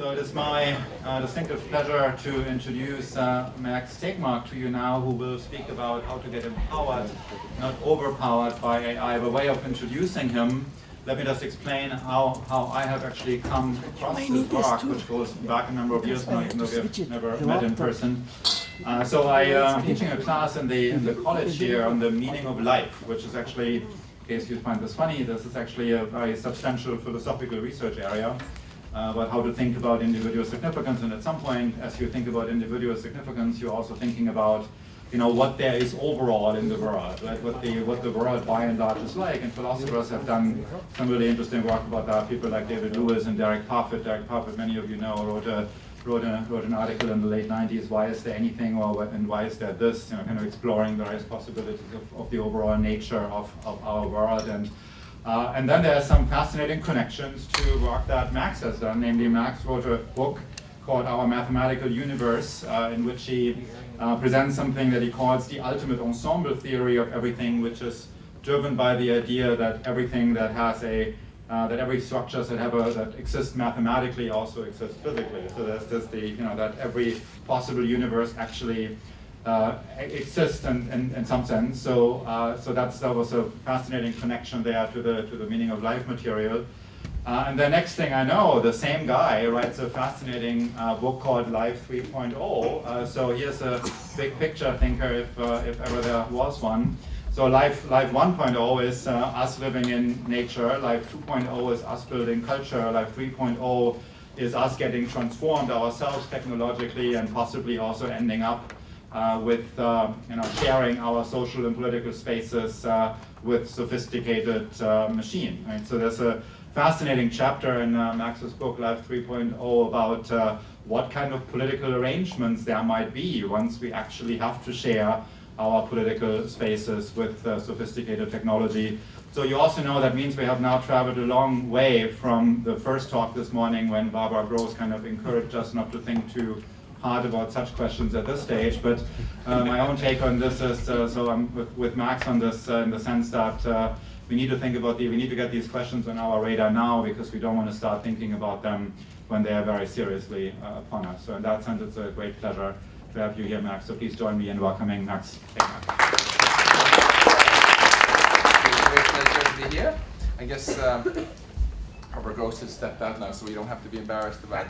So it is my distinctive pleasure to introduce Max Tegmark to you now, who will speak about how to get empowered, not overpowered by AI. By way of introducing him, let me just explain how I have actually come across this work, which goes back a number of years now, even though we have never met in person. So I'm teaching a class in the college here on the meaning of life, which is actually, in case you find this funny, this is actually a very substantial philosophical research area. About how to think about individual significance, and at some point, as you think about individual significance, you're also thinking about, what there is overall in the world, right? What the world by and large is like. And philosophers have done some really interesting work about that. People like David Lewis and Derek Parfit. Derek Parfit, many of you know, wrote an article in the late 90s. Why is there anything, and why is there this? Kind of exploring various possibilities of the overall nature of our world. And then there are some fascinating connections to work that Max has done. Namely, Max wrote a book called Our Mathematical Universe, in which he presents something that he calls the ultimate ensemble theory of everything, which is driven by the idea that everything that has that every structure that exists mathematically also exists physically. So there's this that every possible universe actually exists in some sense. So that was a fascinating connection there to the meaning of life material. And the next thing I know, the same guy writes a fascinating book called Life 3.0. So here's a big picture thinker, if ever there was one. So Life 1.0 is us living in nature. Life 2.0 is us building culture. Life 3.0 is us getting transformed ourselves technologically and possibly also ending up with sharing our social and political spaces with sophisticated machine. Right? So there's a fascinating chapter in Max's book Life 3.0 about what kind of political arrangements there might be once we actually have to share our political spaces with sophisticated technology. So you also know that means we have now traveled a long way from the first talk this morning when Barbara Gross kind of encouraged us not to think too hard about such questions at this stage, but my own take on this is, so I'm with Max on this in the sense that we need to think about we need to get these questions on our radar now because we don't want to start thinking about them when they are very seriously upon us. So in that sense, it's a great pleasure to have you here, Max. So please join me in welcoming Max. It's a great pleasure to be here. I guess Barbara Gross has stepped out now, so we don't have to be embarrassed about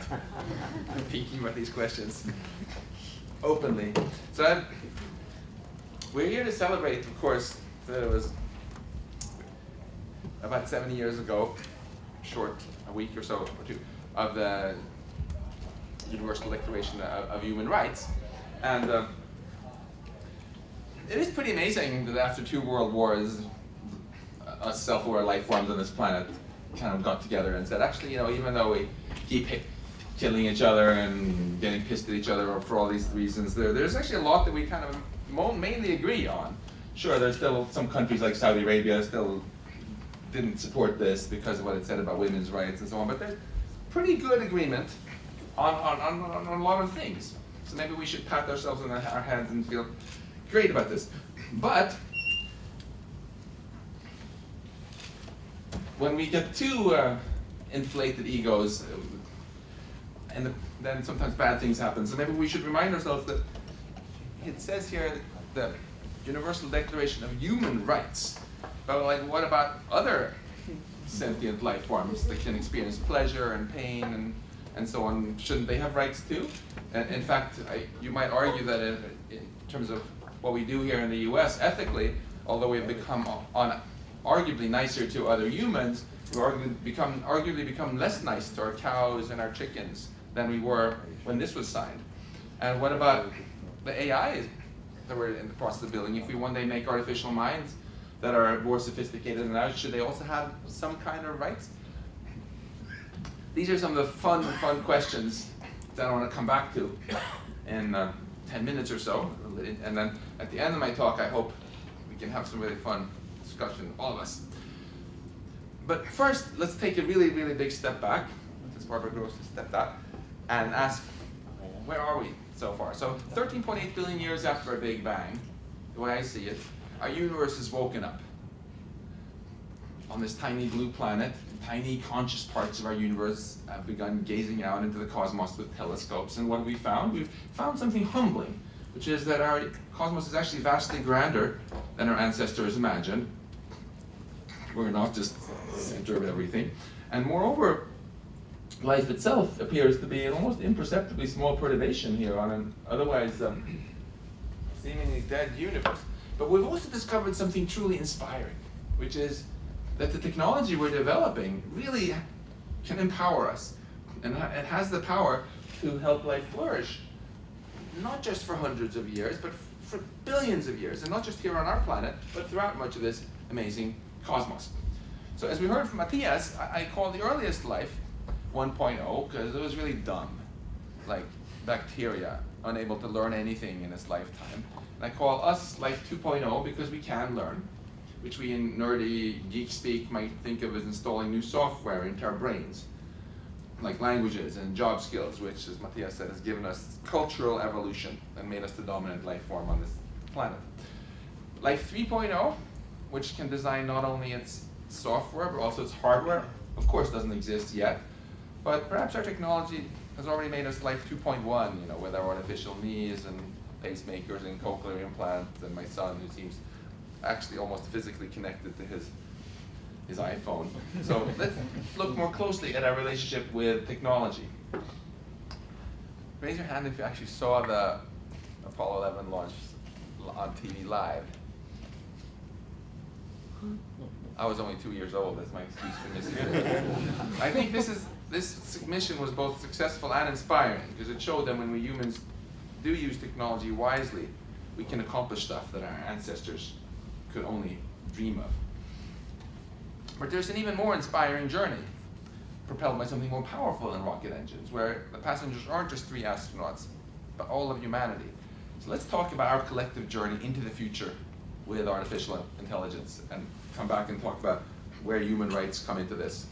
peeking about these questions openly. So we're here to celebrate, of course, that it was about 70 years ago, a week or so, or two, of the Universal Declaration of Human Rights. And it is pretty amazing that after 2 world wars, us self-aware life forms on this planet kind of got together and said, actually, even though we keep killing each other and getting pissed at each other for all these reasons, there's actually a lot that we kind of mainly agree on. Sure, there's still some countries like Saudi Arabia still didn't support this because of what it said about women's rights and so on, but there's pretty good agreement on a lot of things. So maybe we should pat ourselves on our heads and feel great about this. But when we get too inflated egos, and then sometimes bad things happen. So maybe we should remind ourselves that it says here the Universal Declaration of Human Rights. But what about other sentient life forms that can experience pleasure and pain and so on? Shouldn't they have rights too? And in fact, you might argue that in terms of what we do here in the US ethically, although we've become arguably nicer to other humans, we arguably become less nice to our cows and our chickens than we were when this was signed. And what about the AI that we're in the process of building? If we one day make artificial minds that are more sophisticated than ours, should they also have some kind of rights? These are some of the fun questions that I want to come back to in 10 minutes or so. And then at the end of my talk, I hope we can have some really fun discussion, all of us. But first, let's take a really, really big step back, as Barbara Gross has stepped out, and ask, where are we so far? So 13.8 billion years after a Big Bang, the way I see it, our universe has woken up on this tiny blue planet tiny conscious parts of our universe have begun gazing out into the cosmos with telescopes. And what have we found? We've found something humbling, which is that our cosmos is actually vastly grander than our ancestors imagined. We're not just the center of everything. And moreover, life itself appears to be an almost imperceptibly small perturbation here on an otherwise seemingly dead universe. But we've also discovered something truly inspiring, which is that the technology we're developing really can empower us. And it has the power to help life flourish, not just for hundreds of years, but for billions of years. And not just here on our planet, but throughout much of this amazing cosmos. So as we heard from Matthias, I call the earliest life 1.0 because it was really dumb, like bacteria, unable to learn anything in its lifetime. And I call us life 2.0 because we can learn, which we in nerdy geek speak might think of as installing new software into our brains, like languages and job skills, which, as Matthias said, has given us cultural evolution and made us the dominant life form on this planet. Life 3.0, which can design not only its software, but also its hardware, of course doesn't exist yet, but perhaps our technology has already made us life 2.1, with our artificial knees and pacemakers and cochlear implants, and my son, who seems actually almost physically connected to his iPhone. So let's look more closely at our relationship with technology. Raise your hand if you actually saw the Apollo 11 launch on TV live. I was only 2 years old, that's my excuse for missing it. I think this mission was both successful and inspiring, because it showed that when we humans do use technology wisely, we can accomplish stuff that our ancestors could only dream of. But there's an even more inspiring journey, propelled by something more powerful than rocket engines, where the passengers aren't just 3 astronauts, but all of humanity. So let's talk about our collective journey into the future with artificial intelligence, and come back and talk about where human rights come into this,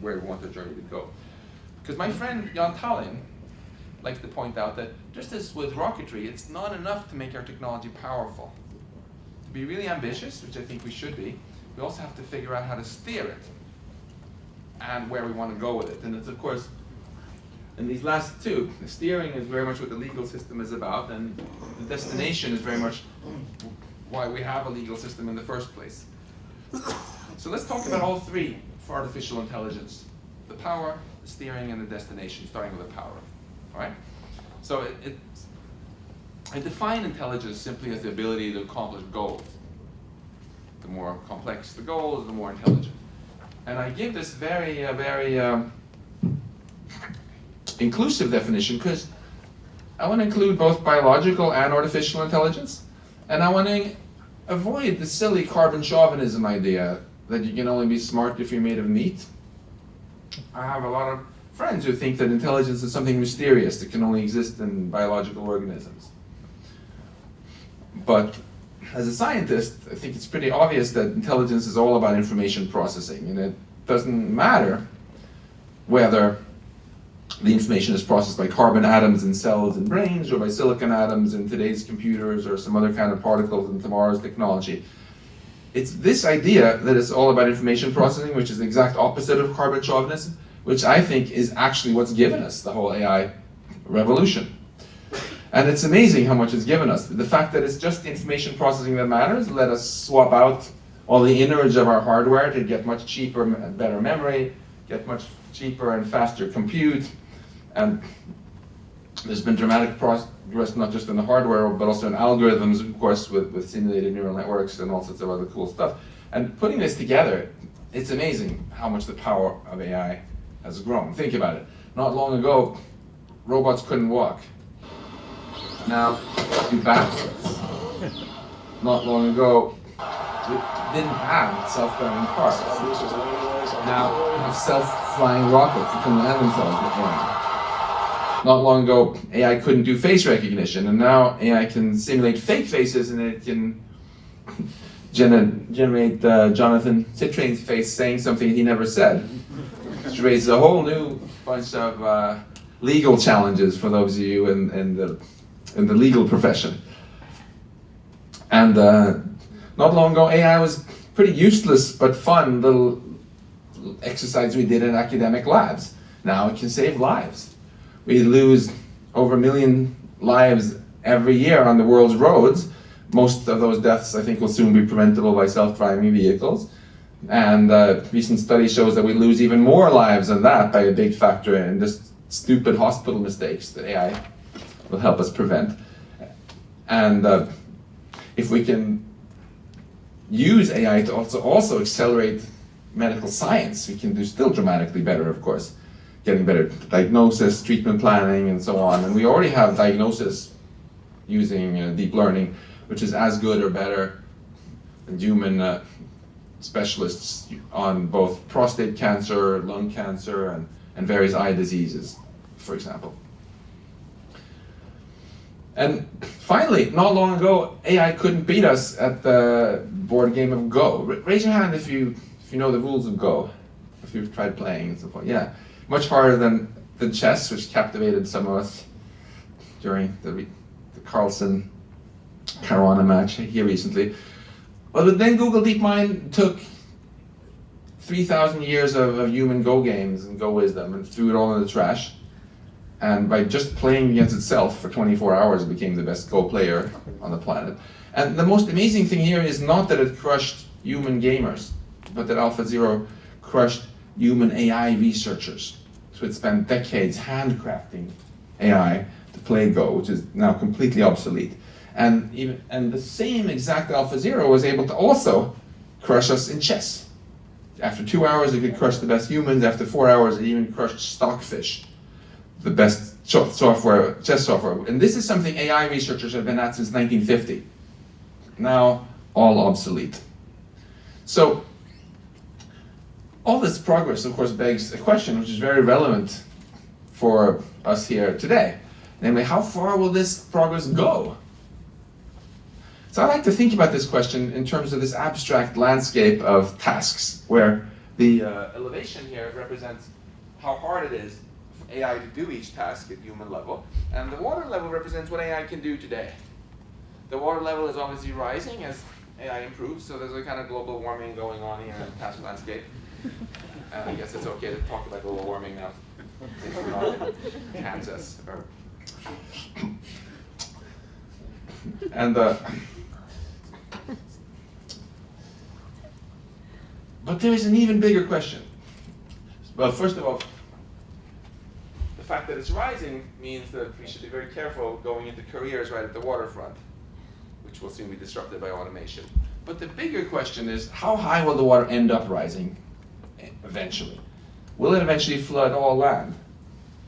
where we want the journey to go. Because my friend Jan Tallinn likes to point out that just as with rocketry, it's not enough to make our technology powerful. To be really ambitious, which I think we should be, we also have to figure out how to steer it and where we want to go with it. And it's, of course, in these last two, the steering is very much what the legal system is about, and the destination is very much why we have a legal system in the first place. So let's talk about all three for artificial intelligence: the power, the steering, and the destination, starting with the power. All right? So I define intelligence simply as the ability to accomplish goals. The more complex the goals, the more intelligent. And I give this very inclusive definition because I want to include both biological and artificial intelligence, and I want to avoid the silly carbon chauvinism idea that you can only be smart if you're made of meat. I have a lot of friends who think that intelligence is something mysterious that can only exist in biological organisms. But as a scientist, I think it's pretty obvious that intelligence is all about information processing, and it doesn't matter whether the information is processed by carbon atoms in cells in brains, or by silicon atoms in today's computers, or some other kind of particles in tomorrow's technology. It's this idea that it's all about information processing, which is the exact opposite of carbon chauvinism, which I think is actually what's given us the whole AI revolution. And it's amazing how much it's given us. The fact that it's just the information processing that matters let us swap out all the innards of our hardware to get much cheaper and better memory, get much cheaper and faster compute. And there's been dramatic progress not just in the hardware, but also in algorithms, of course, with simulated neural networks and all sorts of other cool stuff. And putting this together, it's amazing how much the power of AI has grown. Think about it. Not long ago, robots couldn't walk. Now, do backflips. Not long ago, we didn't have self-driving cars. Now, we have self-flying rockets that can land themselves at ground. Not long ago, AI couldn't do face recognition, and now AI can simulate fake faces, and it can generate Jonathan Citrain's face saying something he never said, which raises a whole new bunch of legal challenges for those of you in the legal profession. And not long ago, AI was pretty useless but fun little exercise we did in academic labs. Now it can save lives. We lose over 1 million lives every year on the world's roads. Most of those deaths, I think, will soon be preventable by self-driving vehicles. And recent study shows that we lose even more lives than that by a big factor in just stupid hospital mistakes that AI will help us prevent. And if we can use AI to also accelerate medical science, we can do still dramatically better, of course. Getting better diagnosis, treatment planning, and so on. And we already have diagnosis using deep learning, which is as good or better than human specialists on both prostate cancer, lung cancer, and various eye diseases, for example. And finally, not long ago, AI couldn't beat us at the board game of Go. Raise your hand if you know the rules of Go, if you've tried playing and so forth. Yeah, much harder than chess, which captivated some of us during the Carlsen Caruana match here recently. But then Google DeepMind took 3,000 years of human Go games and Go wisdom and threw it all in the trash. And by just playing against itself for 24 hours, it became the best Go player on the planet. And the most amazing thing here is not that it crushed human gamers, but that AlphaZero crushed human AI researchers. So it spent decades handcrafting AI to play Go, which is now completely obsolete. And the same exact AlphaZero was able to also crush us in chess. After 2 hours, it could crush the best humans. After 4 hours, it even crushed Stockfish, the best chess software. And this is something AI researchers have been at since 1950. Now, all obsolete. So, all this progress, of course, begs a question which is very relevant for us here today. Namely, how far will this progress go? So I like to think about this question in terms of this abstract landscape of tasks, where the elevation here represents how hard it is for AI to do each task at human level, and the water level represents what AI can do today. The water level is obviously rising as AI improves, so there's a kind of global warming going on here in the task landscape. And I guess it's okay to talk about global warming now, since we're not in Kansas. And but there is an even bigger question. Well, first of all, the fact that it's rising means that we should be very careful going into careers right at the waterfront, which will soon be disrupted by automation. But the bigger question is, how high will the water end up rising eventually? Will it eventually flood all land,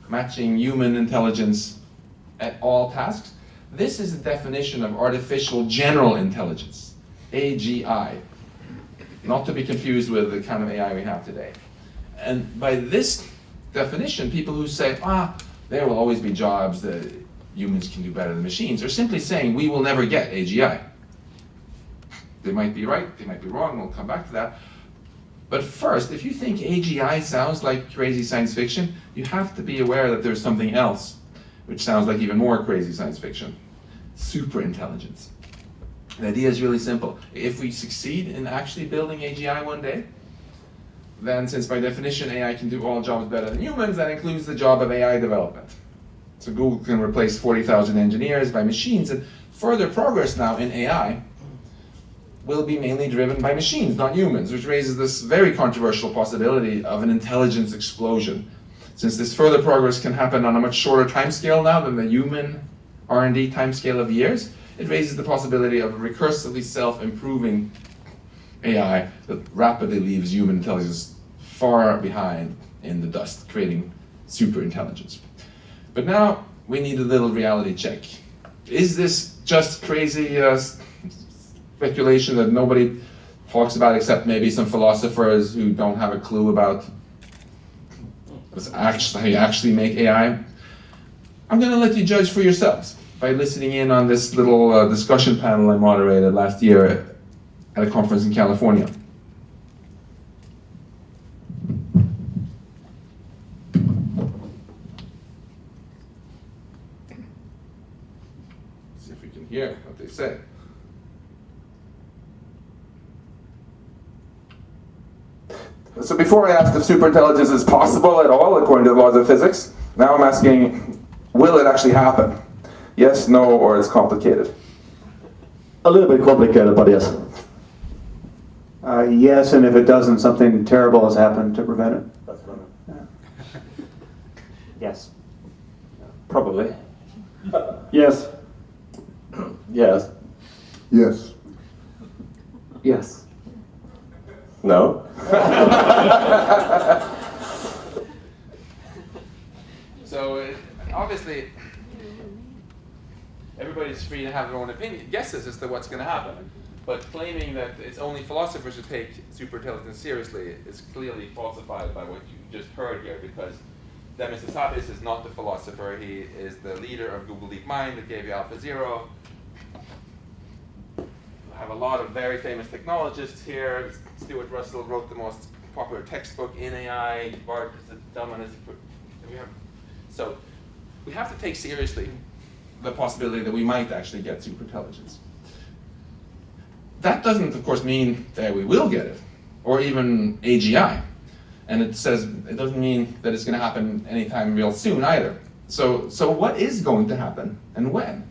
matching human intelligence at all tasks? This is the definition of artificial general intelligence, AGI. Not to be confused with the kind of AI we have today. And by this definition, people who say, there will always be jobs that humans can do better than machines, are simply saying we will never get AGI. They might be right, they might be wrong, we'll come back to that. But first, if you think AGI sounds like crazy science fiction, you have to be aware that there's something else which sounds like even more crazy science fiction. Superintelligence. The idea is really simple. If we succeed in actually building AGI one day, then since by definition AI can do all jobs better than humans, that includes the job of AI development. So Google can replace 40,000 engineers by machines, and further progress now in AI will be mainly driven by machines, not humans, which raises this very controversial possibility of an intelligence explosion. Since this further progress can happen on a much shorter timescale now than the human R&D timescale of years, it raises the possibility of a recursively self-improving AI that rapidly leaves human intelligence far behind in the dust, creating superintelligence. But now we need a little reality check. Is this just crazy speculation that nobody talks about except maybe some philosophers who don't have a clue about how you actually make AI? I'm going to let you judge for yourselves by listening in on this little discussion panel I moderated last year at a conference in California. See if we can hear what they say. So before I asked if superintelligence is possible at all according to the laws of physics, now I'm asking, will it actually happen? Yes, no, or it's complicated? A little bit complicated, but yes. Yes, and if it doesn't, something terrible has happened to prevent it. Yes. Probably. Yes. Yes. Yes. Yes. No. So obviously, everybody's free to have their own opinion, guesses as to what's going to happen. But claiming that it's only philosophers who take superintelligence seriously is clearly falsified by what you just heard here, because Demis Hassabis is not the philosopher. He is the leader of Google DeepMind that gave you AlphaZero. I have a lot of very famous technologists here. Stuart Russell wrote the most popular textbook in AI. Bart is a dumb one. So we have to take seriously the possibility that we might actually get superintelligence. That doesn't, of course, mean that we will get it, or even AGI. And it doesn't mean that it's going to happen anytime real soon either. So what is going to happen and when?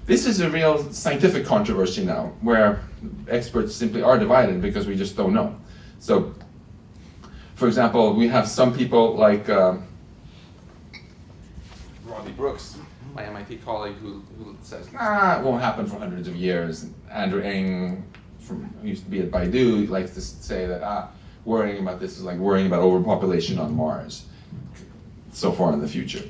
This is a real scientific controversy now, where experts simply are divided because we just don't know. So, for example, we have some people like Rodney Brooks, my MIT colleague, who says, it won't happen for hundreds of years. Andrew Ng, who used to be at Baidu, likes to say that worrying about this is like worrying about overpopulation on Mars, so far in the future.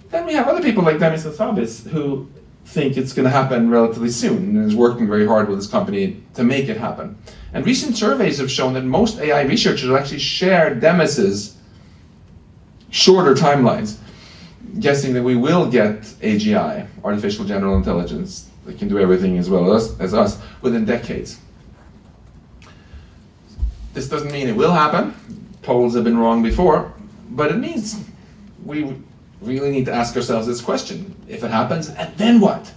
Then we have other people like Demis Hassabis who think it's going to happen relatively soon and is working very hard with his company to make it happen. And recent surveys have shown that most AI researchers actually share Demis's shorter timelines, guessing that we will get AGI, artificial general intelligence, that can do everything as well as us, within decades. This doesn't mean it will happen. Polls have been wrong before, but it means we really need to ask ourselves this question. If it happens, and then what?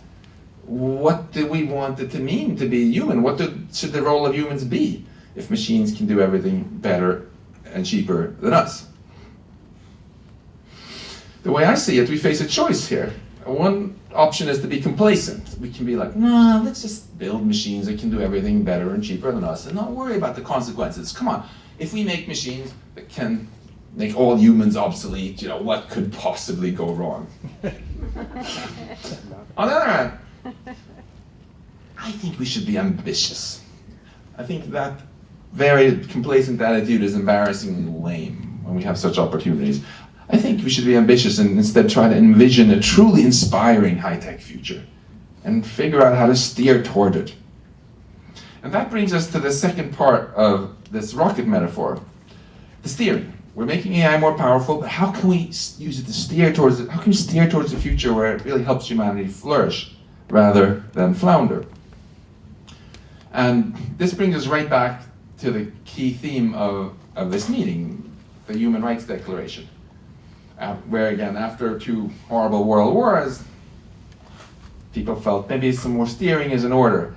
What do we want it to mean to be human? What should the role of humans be if machines can do everything better and cheaper than us? The way I see it, we face a choice here. One option is to be complacent. We can be like, nah, let's just build machines that can do everything better and cheaper than us and not worry about the consequences. Come on, if we make machines that can make all humans obsolete, what could possibly go wrong? On the other hand, I think we should be ambitious. I think that very complacent attitude is embarrassingly lame when we have such opportunities. I think we should be ambitious and instead try to envision a truly inspiring high-tech future and figure out how to steer toward it. And that brings us to the second part of this rocket metaphor, the steering. We're making AI more powerful, but how can we use it to steer towards it? How can we steer towards a future where it really helps humanity flourish rather than flounder? And this brings us right back to the key theme of this meeting, the Human Rights Declaration. Where again, after 2 horrible world wars, people felt maybe some more steering is in order.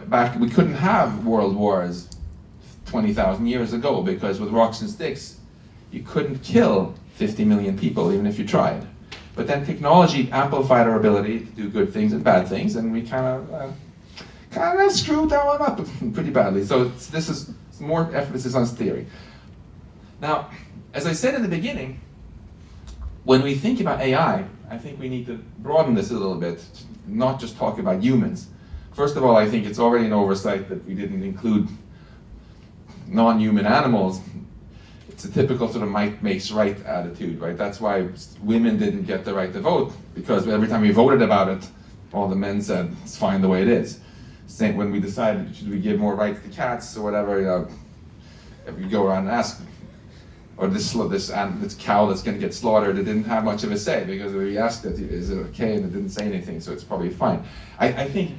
Back we couldn't have world wars 20,000 years ago because with rocks and sticks, you couldn't kill 50 million people even if you tried. But then technology amplified our ability to do good things and bad things, and we kind of screwed that one up pretty badly. So this is more emphasis on steering. Now, as I said in the beginning, when we think about AI, I think we need to broaden this a little bit, not just talk about humans. First of all, I think it's already an oversight that we didn't include non-human animals. It's a typical sort of might makes right attitude, right? That's why women didn't get the right to vote, because every time we voted about it, all the men said, it's fine the way it is. Same when we decided, should we give more rights to cats or whatever, if you go around and ask, or this cow that's going to get slaughtered, it didn't have much of a say because we asked it, is it okay, and it didn't say anything, so it's probably fine. I think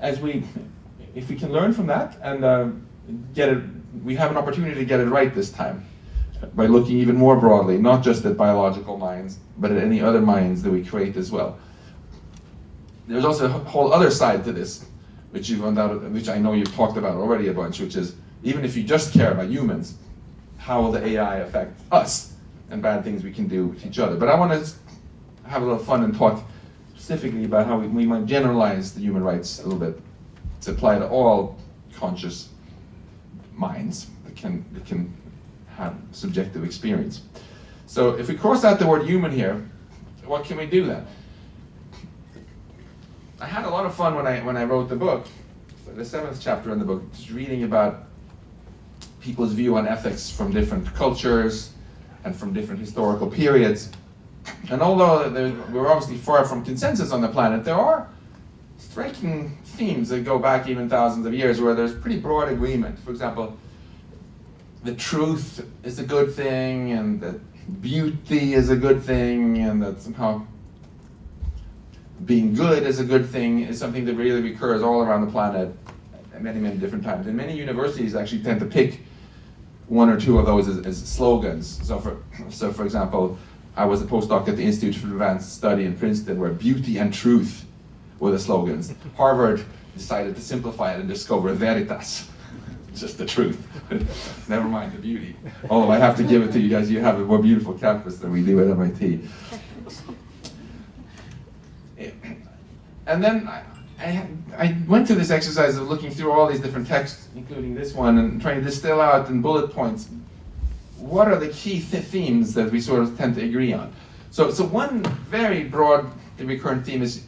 if we can learn from that and get it, we have an opportunity to get it right this time by looking even more broadly, not just at biological minds, but at any other minds that we create as well. There's also a whole other side to this, which I know you've talked about already a bunch, which is even if you just care about humans, how will the AI affect us and bad things we can do with each other? But I want to have a little fun and talk specifically about how we might generalize the human rights a little bit to apply to all conscious minds that can have subjective experience. So if we cross out the word human here, what can we do then? I had a lot of fun when I wrote the book, the 7th chapter in the book, just reading about people's view on ethics from different cultures and from different historical periods. And although we're obviously far from consensus on the planet, there are striking themes that go back even thousands of years where there's pretty broad agreement. For example, the truth is a good thing, and that beauty is a good thing, and that somehow being good is a good thing is something that really recurs all around the planet at many, many different times. And many universities actually tend to pick one or two of those as slogans. So for example, I was a postdoc at the Institute for Advanced Study in Princeton, where beauty and truth were the slogans. Harvard decided to simplify it and discover veritas, just the truth. Never mind the beauty. Although I have to give it to you guys, you have a more beautiful campus than we do at MIT. And then I went through this exercise of looking through all these different texts, including this one, and trying to distill out in bullet points what are the key themes that we sort of tend to agree on. So one very broad recurrent theme is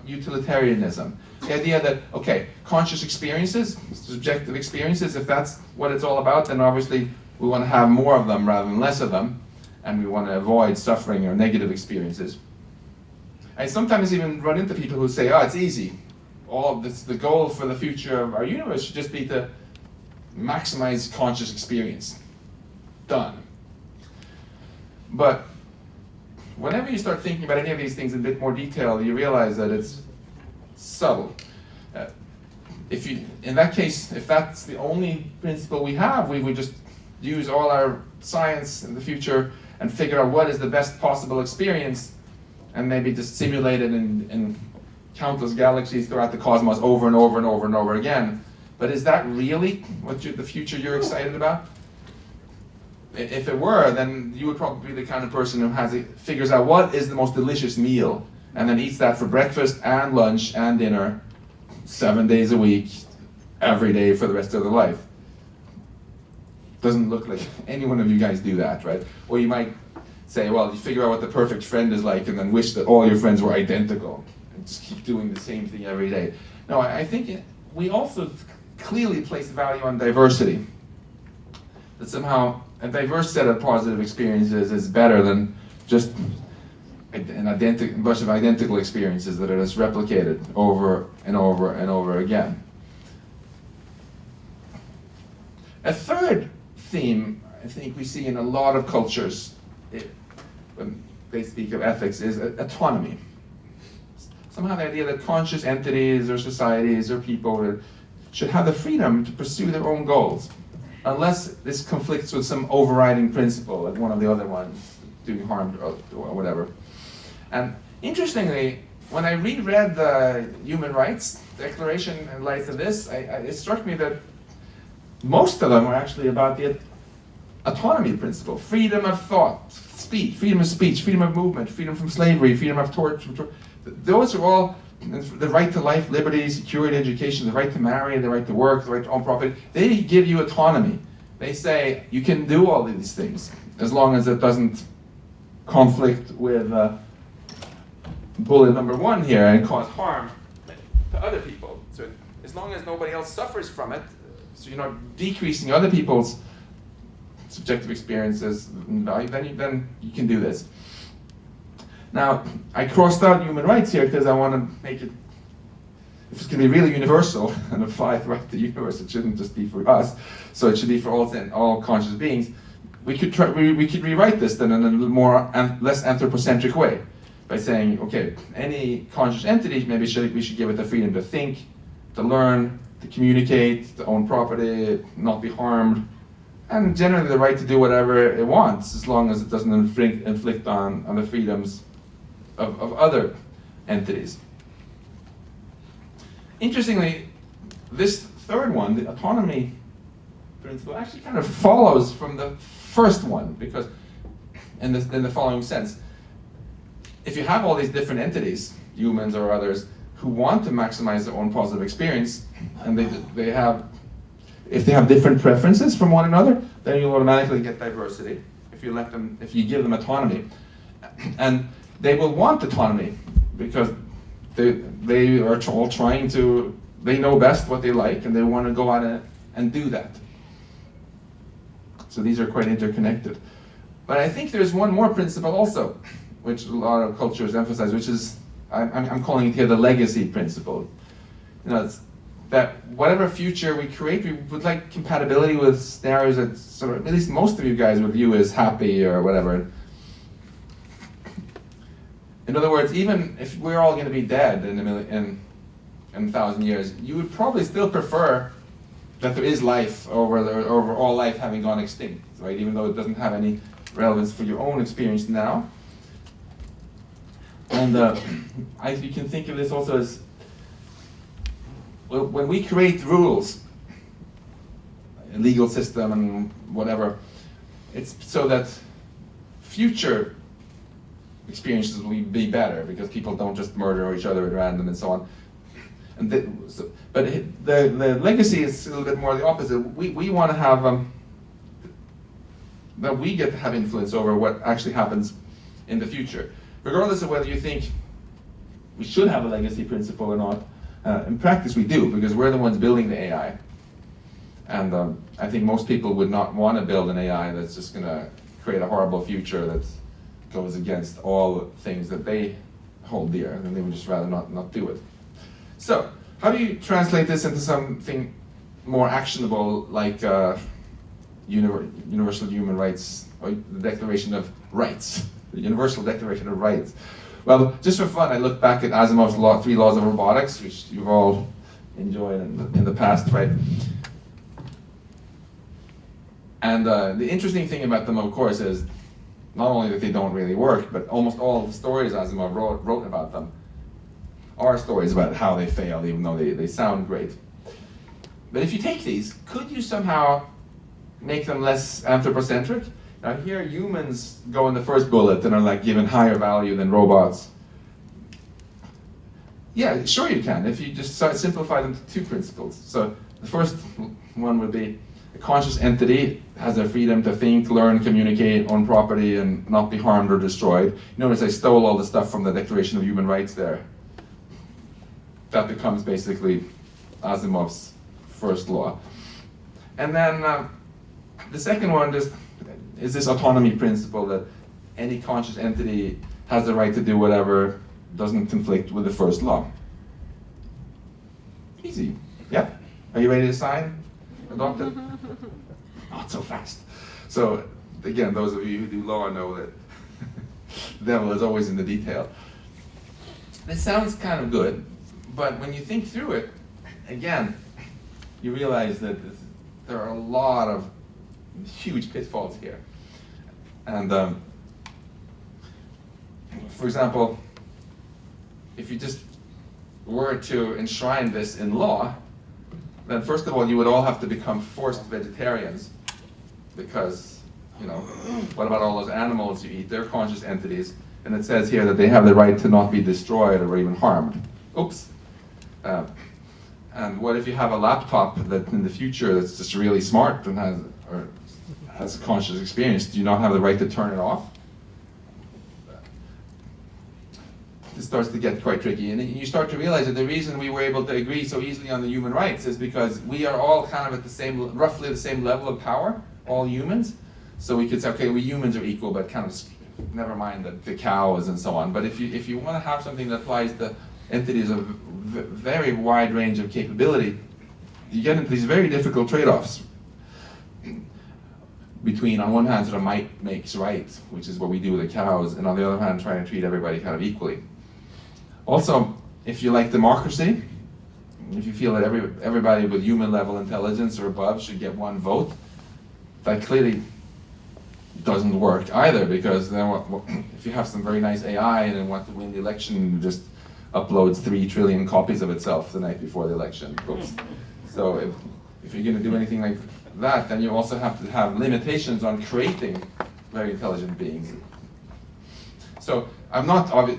utilitarianism. The idea that, okay, conscious experiences, subjective experiences, if that's what it's all about, then obviously we want to have more of them rather than less of them, and we want to avoid suffering or negative experiences. I sometimes even run into people who say, oh, it's easy. The goal for the future of our universe should just be to maximize conscious experience. Done. But whenever you start thinking about any of these things in a bit more detail, you realize that it's subtle. In that case, if that's the only principle we have, we would just use all our science in the future and figure out what is the best possible experience, and maybe just simulate it in countless galaxies throughout the cosmos over and over and over and over again. But is that really what the future you're excited about? If it were, then you would probably be the kind of person who figures out what is the most delicious meal, and then eats that for breakfast and lunch and dinner, 7 days a week, every day for the rest of their life. Doesn't look like any one of you guys do that, right? Or you might say, well, you figure out what the perfect friend is like and then wish that all your friends were identical and just keep doing the same thing every day. No, I think we also clearly place value on diversity. That somehow a diverse set of positive experiences is better than just a bunch of identical experiences that are just replicated over and over and over again. A third theme I think we see in a lot of cultures when they speak of ethics is autonomy. Somehow the idea that conscious entities or societies or people should have the freedom to pursue their own goals, unless this conflicts with some overriding principle, like one of the other ones, doing harm or whatever. And interestingly, when I reread the Human Rights Declaration in light of this, it struck me that most of them are actually about the autonomy principle, freedom of thought, freedom of speech, freedom of movement, freedom from slavery, freedom of torture. Those are all the right to life, liberty, security, education, the right to marry, the right to work, the right to own property. They give you autonomy. They say you can do all of these things as long as it doesn't conflict with bullet number 1 here and cause harm to other people. So as long as nobody else suffers from it, so you're not decreasing other people's subjective experiences and value, then you can do this. Now, I crossed out human rights here because I want to make it, if it's going to be really universal and apply throughout the universe, it shouldn't just be for us, so it should be for all conscious beings. We could rewrite this then in a little more less anthropocentric way by saying, okay, any conscious entity, maybe we should give it the freedom to think, to learn, to communicate, to own property, not be harmed, and generally the right to do whatever it wants, as long as it doesn't inflict on the freedoms of other entities. Interestingly, this third one, the autonomy principle actually kind of follows from the first one, because in the following sense. If you have all these different entities, humans or others, who want to maximize their own positive experience, and if they have different preferences from one another, then you'll automatically get diversity if you give them autonomy. And they will want autonomy because they are all trying to, they know best what they like and they want to go out and do that. So these are quite interconnected. But I think there's one more principle also, which a lot of cultures emphasize, which is, I'm calling it here the legacy principle. It's that whatever future we create, we would like compatibility with scenarios that sort of, at least most of you guys would view as happy or whatever. In other words, even if we're all going to be dead in 1,000 years, you would probably still prefer that there is life over all life having gone extinct, right? Even though it doesn't have any relevance for your own experience now. And you can think of this also as, when we create rules, a legal system and whatever, it's so that future experiences will be better because people don't just murder each other at random and so on. And but the legacy is a little bit more the opposite. We want to have that we get to have influence over what actually happens in the future, regardless of whether you think we should have a legacy principle or not. In practice, we do, because we're the ones building the AI. And I think most people would not want to build an AI that's just going to create a horrible future that goes against all things that they hold dear, and they would just rather not do it. So, how do you translate this into something more actionable, like universal human rights, or the Declaration of Rights, the Universal Declaration of Rights? Well, just for fun, I looked back at Asimov's 3 laws of robotics, which you've all enjoyed in the past, right? And the interesting thing about them, of course, is not only that they don't really work, but almost all the stories Asimov wrote about them are stories about how they failed, even though they sound great. But if you take these, could you somehow make them less anthropocentric? Now here humans go in the first bullet and are like given higher value than robots. Yeah, sure you can, if you just simplify them to 2 principles. So the first one would be a conscious entity has the freedom to think, learn, communicate, own property, and not be harmed or destroyed. You notice I stole all the stuff from the Declaration of Human Rights there. That becomes basically Asimov's first law. And then the second one just is this autonomy principle that any conscious entity has the right to do whatever doesn't conflict with the first law. Easy. Yep. Are you ready to sign? Adopt it? Not so fast. So again, those of you who do law know that the devil is always in the detail. This sounds kind of good, but when you think through it, again, you realize that there are a lot of huge pitfalls here. And for example, if you just were to enshrine this in law, then first of all, you would all have to become forced vegetarians, because, what about all those animals you eat? They're conscious entities, and it says here that they have the right to not be destroyed or even harmed. Oops. And what if you have a laptop that in the future that's just really smart and has a conscious experience? Do you not have the right to turn it off? This starts to get quite tricky, and you start to realize that the reason we were able to agree so easily on the human rights is because we are all kind of at roughly the same level of power, all humans. So we could say, okay, we humans are equal, but kind of never mind the cows and so on. But if you want to have something that applies to entities of very wide range of capability, you get into these very difficult trade-offs between, on one hand, sort of might makes right, which is what we do with the cows, and on the other hand, trying to treat everybody kind of equally. Also, if you like democracy, if you feel that everybody with human level intelligence or above should get 1 vote, that clearly doesn't work either, because then if you have some very nice AI and then want to win the election, it just uploads 3 trillion copies of itself the night before the election. Oops. So if you're going to do anything like that, then you also have to have limitations on creating very intelligent beings. So I'm not going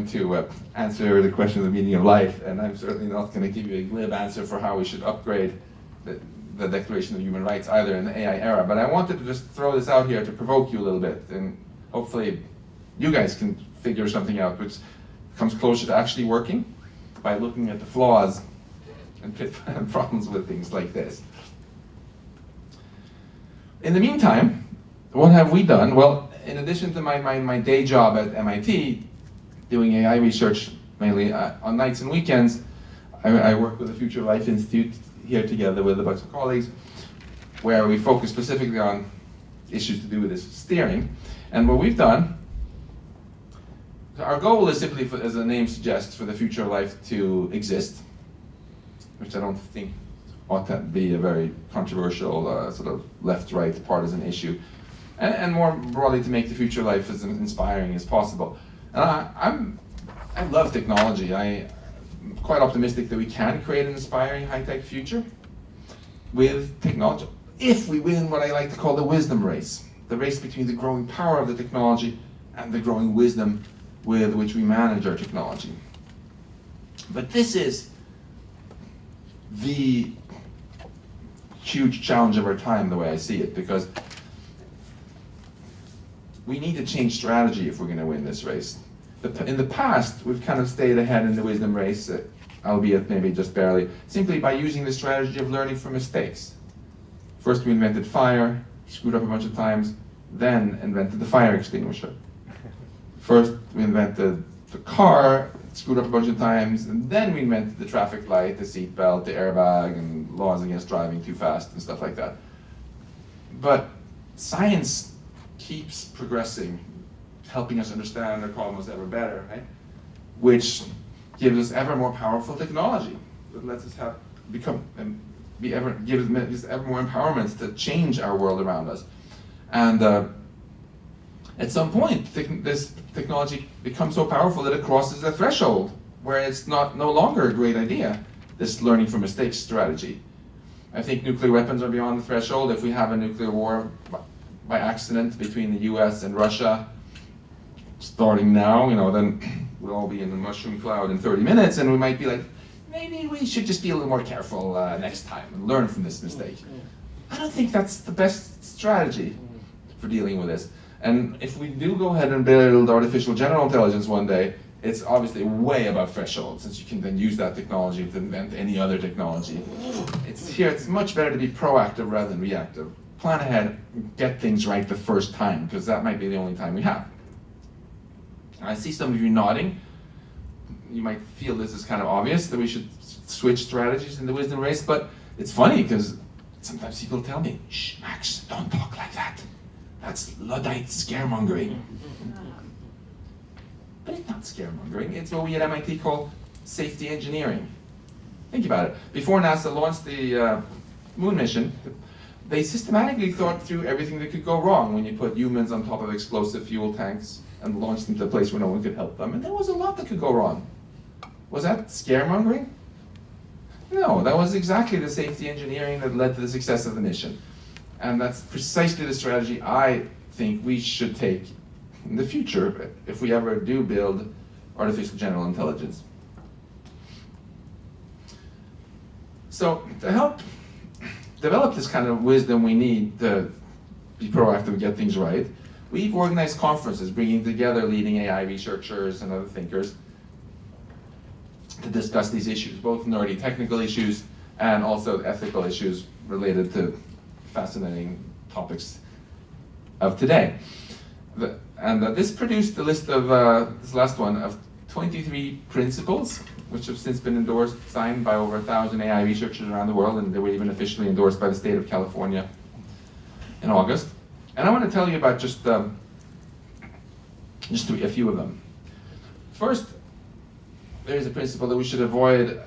to answer the question of the meaning of life, and I'm certainly not going to give you a glib answer for how we should upgrade the Declaration of Human Rights either in the AI era. But I wanted to just throw this out here to provoke you a little bit, and hopefully you guys can figure something out which comes closer to actually working by looking at the flaws and problems with things like this. In the meantime, what have we done? Well, in addition to my day job at MIT, doing AI research mainly on nights and weekends, I work with the Future Life Institute here together with a bunch of colleagues, where we focus specifically on issues to do with this steering. And what we've done, our goal is simply, as the name suggests, for the future of life to exist, which I don't think ought to be a very controversial sort of left-right partisan issue, and more broadly to make the future of life as inspiring as possible. And I love technology. I'm quite optimistic that we can create an inspiring high-tech future with technology, if we win what I like to call the wisdom race, the race between the growing power of the technology and the growing wisdom with which we manage our technology. But this is the huge challenge of our time, the way I see it, because we need to change strategy if we're going to win this race. In the past, we've kind of stayed ahead in the wisdom race, albeit maybe just barely, simply by using the strategy of learning from mistakes. First we invented fire, screwed up a bunch of times, then invented the fire extinguisher. First we invented the car, screwed up a bunch of times, and then we invented the traffic light, the seat belt, the airbag, and laws against driving too fast and stuff like that. But science keeps progressing, helping us understand our problems ever better, right? Which gives us ever more powerful technology that lets us gives us ever more empowerment to change our world around us. And at some point, this technology becomes so powerful that it crosses a threshold where it's no longer a great idea, this learning from mistakes strategy. I think nuclear weapons are beyond the threshold. If we have a nuclear war by accident between the US and Russia, starting now, then we'll all be in the mushroom cloud in 30 minutes, and we might be like, maybe we should just be a little more careful next time and learn from this mistake. I don't think that's the best strategy for dealing with this. And if we do go ahead and build artificial general intelligence one day, it's obviously way above threshold, since you can then use that technology to invent any other technology. It's much better to be proactive rather than reactive. Plan ahead, get things right the first time, because that might be the only time we have. I see some of you nodding. You might feel this is kind of obvious, that we should switch strategies in the wisdom race, but it's funny because sometimes people tell me, shh, Max, don't talk like that. That's Luddite scaremongering. But it's not scaremongering, it's what we at MIT call safety engineering. Think about it. Before NASA launched the moon mission, they systematically thought through everything that could go wrong when you put humans on top of explosive fuel tanks and launched them to a place where no one could help them. And there was a lot that could go wrong. Was that scaremongering? No, that was exactly the safety engineering that led to the success of the mission. And that's precisely the strategy I think we should take in the future if we ever do build artificial general intelligence. So to help develop this kind of wisdom we need to be proactive and get things right, we've organized conferences bringing together leading AI researchers and other thinkers to discuss these issues, both nerdy technical issues and also ethical issues related to fascinating topics of today. This produced a list of, this last one, of 23 principles, which have since been endorsed, signed by over 1,000 AI researchers around the world, and they were even officially endorsed by the state of California in August. And I want to tell you about just a few of them. First, there's a principle that we should avoid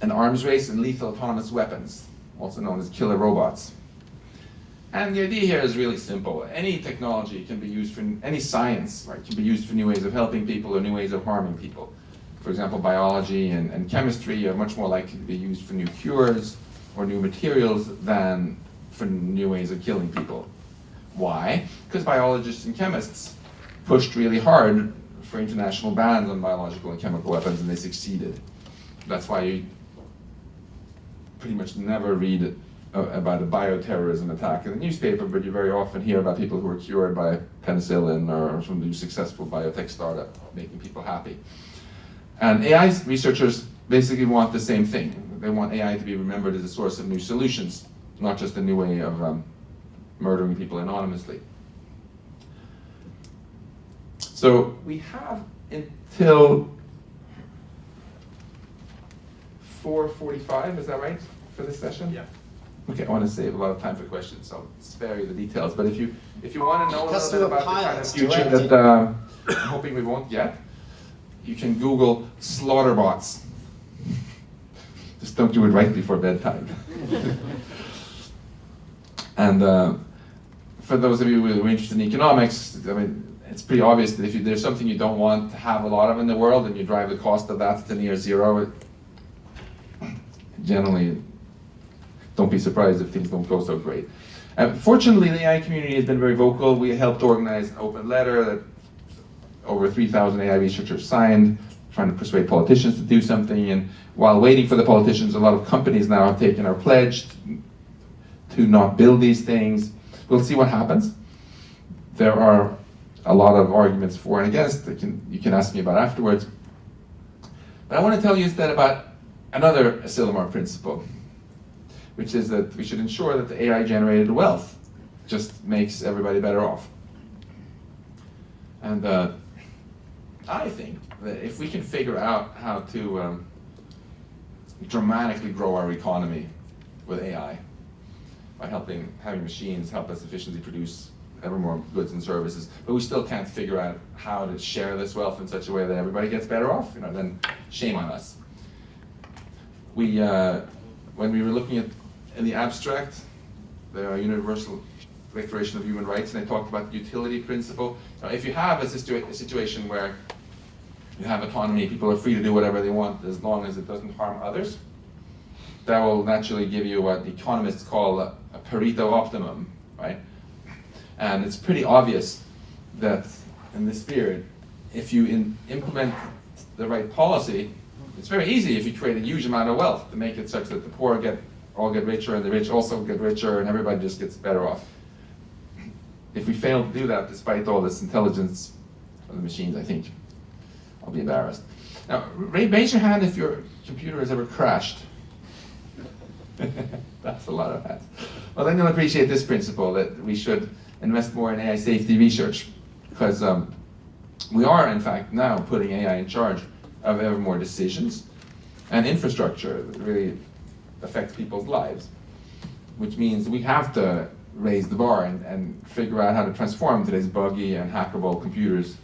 an arms race and lethal autonomous weapons, also known as killer robots. And the idea here is really simple. Any technology can be used for, any science, right, can be used for new ways of helping people or new ways of harming people. for example, biology and chemistry are much more likely to be used for new cures or new materials than for new ways of killing people. Why? Because biologists and chemists pushed really hard for international bans on biological and chemical weapons, and they succeeded. That's why you pretty much never read about a bioterrorism attack in the newspaper, but you very often hear about people who are cured by penicillin or some new successful biotech startup making people happy. And AI researchers basically want the same thing. They want AI to be remembered as a source of new solutions, not just a new way of murdering people anonymously. So we have until 4:45, is that right, for this session? Yeah. Okay, I want to save a lot of time for questions, so I'll spare you the details. But if you want to know a Let's little do bit a about the kind of pilot future directly. that I'm hoping we won't get, you can Google slaughter bots. Just don't do it right before bedtime. And for those of you who are interested in economics, I mean, it's pretty obvious that if there's something you don't want to have a lot of in the world and you drive the cost of that to near zero, generally, don't be surprised if things don't go so great. Fortunately, the AI community has been very vocal. We helped organize an open letter that over 3,000 AI researchers signed, trying to persuade politicians to do something. And while waiting for the politicians, a lot of companies now have taken our pledge to not build these things. We'll see what happens. There are a lot of arguments for and against that you can ask me about afterwards. But I want to tell you instead about another Asilomar principle, which is that we should ensure that the AI-generated wealth just makes everybody better off. And I think that if we can figure out how to dramatically grow our economy with AI, by having machines help us efficiently produce ever more goods and services, but we still can't figure out how to share this wealth in such a way that everybody gets better off, then shame on us. When we were looking at, in the abstract, the Universal Declaration of Human Rights, and they talked about the utility principle. Now, if you have a situation where you have autonomy, people are free to do whatever they want as long as it doesn't harm others, that will naturally give you what the economists call a Pareto optimum, right? And it's pretty obvious that in this spirit, if you implement the right policy, it's very easy if you create a huge amount of wealth to make it such that the poor all get richer and the rich also get richer and everybody just gets better off. If we fail to do that, despite all this intelligence of the machines, I think I'll be embarrassed. Now, raise your hand if your computer has ever crashed. That's a lot of hands. Well, then you'll appreciate this principle that we should invest more in AI safety research, because we are, in fact, now putting AI in charge of ever more decisions and infrastructure that really affects people's lives, which means we have to raise the bar and figure out how to transform today's buggy and hackable computers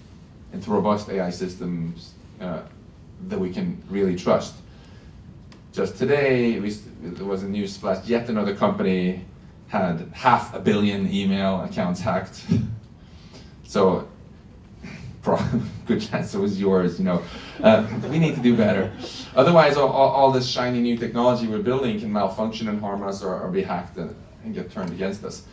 into robust AI systems that we can really trust. Just today, there was a news splash, yet another company had 500 million email accounts hacked. So, good chance it was yours, We need to do better. Otherwise, all this shiny new technology we're building can malfunction and harm us or be hacked and get turned against us.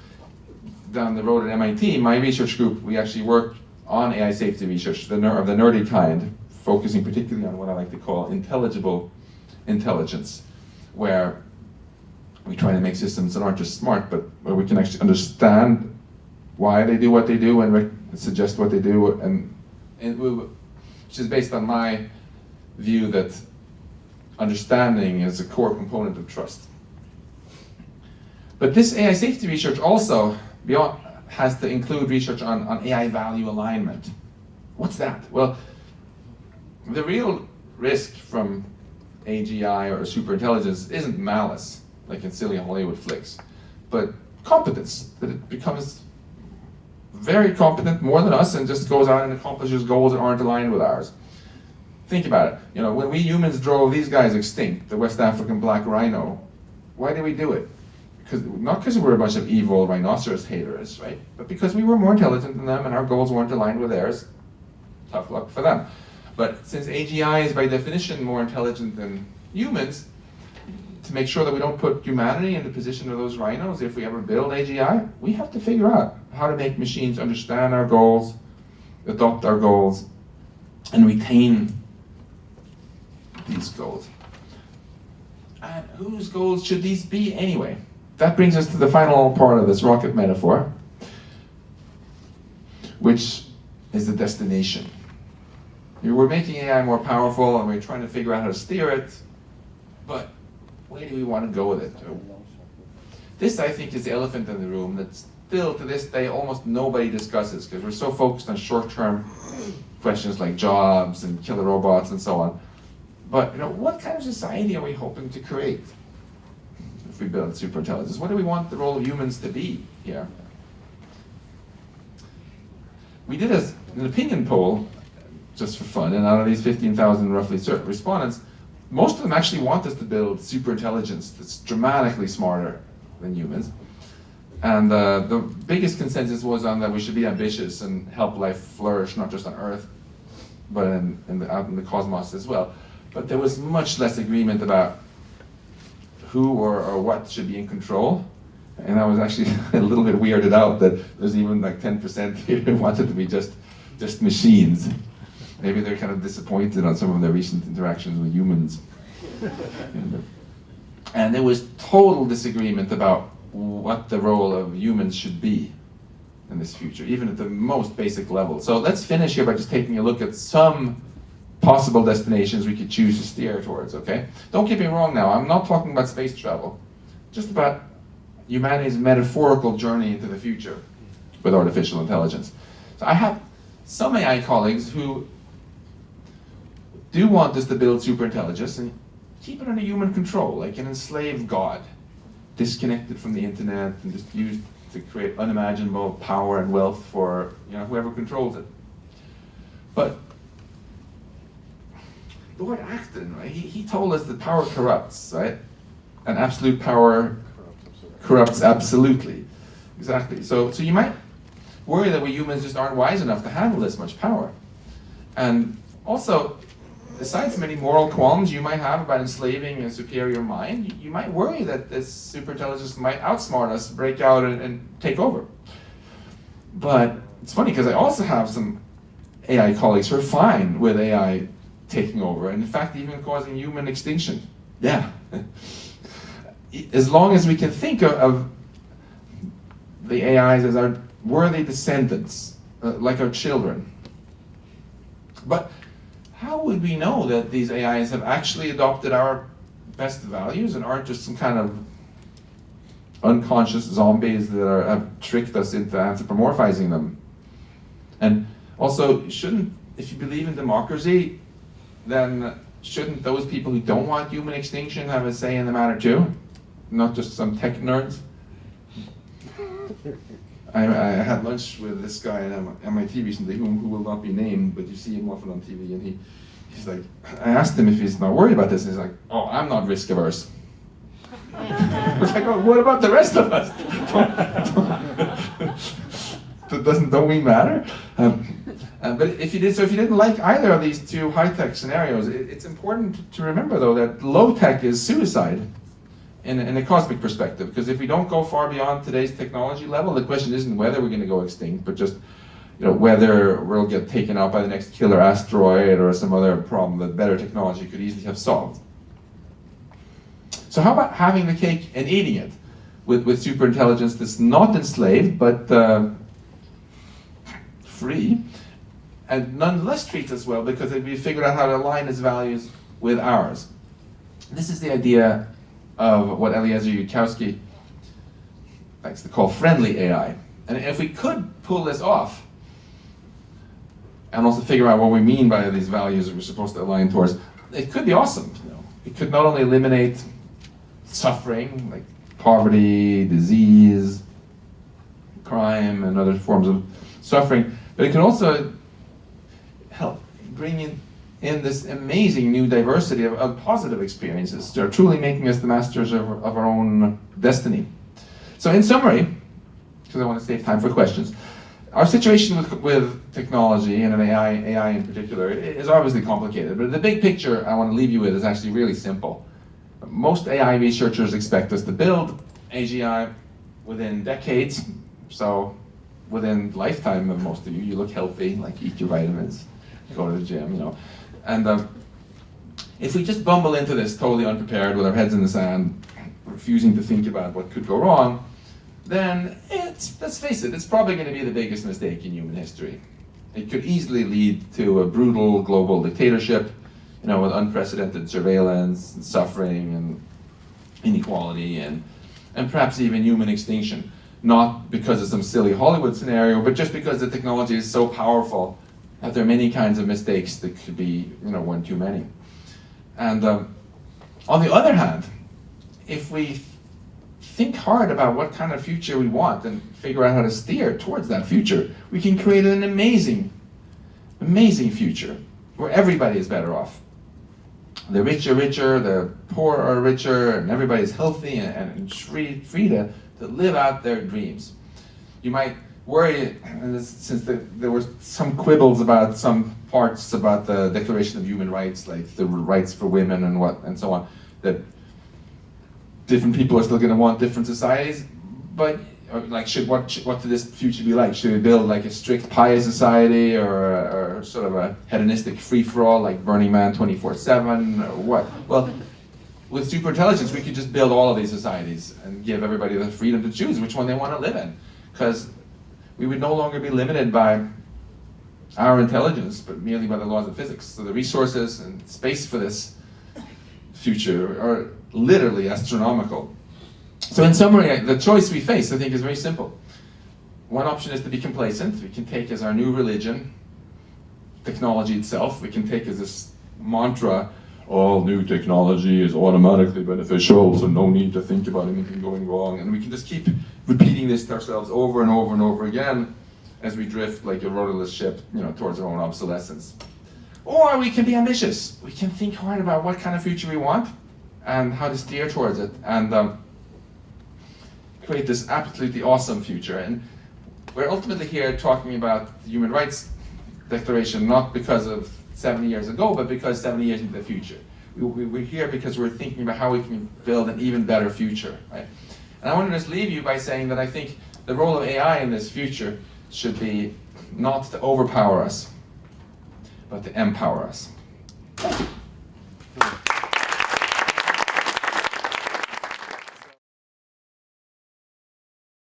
Down the road at MIT, my research group, we actually work on AI safety research, of the nerdy kind, focusing particularly on what I like to call intelligible intelligence, where we try to make systems that aren't just smart, but where we can actually understand why they do what they do and suggest what they do, which is based on my view that understanding is a core component of trust. But this AI safety research also has to include research on AI value alignment. What's that? Well, the real risk from AGI or superintelligence isn't malice, like in silly Hollywood flicks, but competence, that it becomes very competent, more than us, and just goes out and accomplishes goals that aren't aligned with ours. Think about it. When we humans drove these guys extinct, the West African black rhino, why did we do it? Not because we were a bunch of evil rhinoceros haters, right? But because we were more intelligent than them and our goals weren't aligned with theirs. Tough luck for them. But since AGI is by definition more intelligent than humans, to make sure that we don't put humanity in the position of those rhinos, if we ever build AGI, we have to figure out how to make machines understand our goals, adopt our goals, and retain these goals. And whose goals should these be anyway? That brings us to the final part of this rocket metaphor, which is the destination. We're making AI more powerful and we're trying to figure out how to steer it, but where do we want to go with it? This, I think, is the elephant in the room that still to this day almost nobody discusses because we're so focused on short-term questions like jobs and killer robots and so on. But what kind of society are we hoping to create if we build superintelligence? What do we want the role of humans to be here? We did an opinion poll just for fun, and out of these 15,000 roughly respondents, most of them actually want us to build superintelligence that's dramatically smarter than humans. And the biggest consensus was on that we should be ambitious and help life flourish, not just on Earth, but out in the cosmos as well. But there was much less agreement about who or what should be in control. And I was actually a little bit weirded out that there's even like 10% here who wanted to be just machines. Maybe they're kind of disappointed on some of their recent interactions with humans. And there was total disagreement about what the role of humans should be in this future, even at the most basic level. So let's finish here by just taking a look at some possible destinations we could choose to steer towards, okay? Don't get me wrong now, I'm not talking about space travel, just about humanity's metaphorical journey into the future with artificial intelligence. So I have some AI colleagues who do want us to build superintelligence and keep it under human control, like an enslaved god, disconnected from the internet and just used to create unimaginable power and wealth for whoever controls it. But Lord Acton, right? He told us that power corrupts, right? And absolute power corrupts absolutely. Exactly. So you might worry that we humans just aren't wise enough to handle this much power. And also, besides many moral qualms you might have about enslaving a superior mind, you might worry that this superintelligence might outsmart us, break out, and take over. But it's funny because I also have some AI colleagues who are fine with AI taking over, and in fact even causing human extinction. Yeah. As long as we can think of the AIs as our worthy descendants, like our children. But how would we know that these AIs have actually adopted our best values and aren't just some kind of unconscious zombies that have tricked us into anthropomorphizing them? And also, if you believe in democracy, then shouldn't those people who don't want human extinction have a say in the matter too? Not just some tech nerds? I had lunch with this guy at MIT recently, who will not be named, but you see him often on TV, and he's like, I asked him if he's not worried about this, and he's like, oh, I'm not risk averse. I was like, oh, what about the rest of us? Don't we matter? But if you didn't like either of these two high-tech scenarios, it's important to remember, though, that low-tech is suicide in a cosmic perspective. Because if we don't go far beyond today's technology level, the question isn't whether we're going to go extinct, but just whether we'll get taken out by the next killer asteroid or some other problem that better technology could easily have solved. So how about having the cake and eating it with superintelligence that's not enslaved, but free, and nonetheless treats us well because we figured out how to align its values with ours. This is the idea of what Eliezer Yudkowsky likes to call friendly AI. And if we could pull this off, and also figure out what we mean by these values that we're supposed to align towards, it could be awesome. It could not only eliminate suffering, like poverty, disease, crime, and other forms of suffering, but it can also help bring in this amazing new diversity of positive experiences that are truly making us the masters of our own destiny. So in summary, because I want to save time for questions, Our situation with technology and AI in particular is obviously complicated, but the big picture I want to leave you with is actually really simple. Most AI researchers expect us to build AGI within decades, so within lifetime of most of you. You look healthy, like eat your vitamins, go to the gym, you know. And if we just bumble into this totally unprepared with our heads in the sand, refusing to think about what could go wrong, then let's face it, it's probably going to be the biggest mistake in human history. It could easily lead to a brutal global dictatorship, you know, with unprecedented surveillance and suffering and inequality and perhaps even human extinction. Not because of some silly Hollywood scenario, but just because the technology is so powerful that there are many kinds of mistakes that could be, you know, one too many. And on the other hand, if we think hard about what kind of future we want and figure out how to steer towards that future, we can create an amazing, amazing future where everybody is better off. The rich are richer, the poor are richer, and everybody's healthy and free to live out their dreams. You might worry, since there were some quibbles about some parts about the Declaration of Human Rights, like the rights for women and so on, that different people are still going to want different societies, but like, what should this future be like? Should we build like a strict pious society, or sort of a hedonistic free-for-all like Burning Man 24/7, or what? Well, with superintelligence, we could just build all of these societies and give everybody the freedom to choose which one they want to live in, because we would no longer be limited by our intelligence, but merely by the laws of physics. So the resources and space for this future are literally astronomical. So in summary, the choice we face, I think, is very simple. One option is to be complacent. We can take as our new religion technology itself. We can take as this mantra, all new technology is automatically beneficial, so no need to think about anything going wrong. And we can just keep repeating this to ourselves over and over and over again as we drift like a rudderless ship, you know, towards our own obsolescence. Or we can be ambitious. We can think hard about what kind of future we want and how to steer towards it, and create this absolutely awesome future. And we're ultimately here talking about the Human Rights Declaration, not because of 70 years ago, but because 70 years into the future. We're here because we're thinking about how we can build an even better future, right? And I want to just leave you by saying that I think the role of AI in this future should be not to overpower us, but to empower us. Thank you.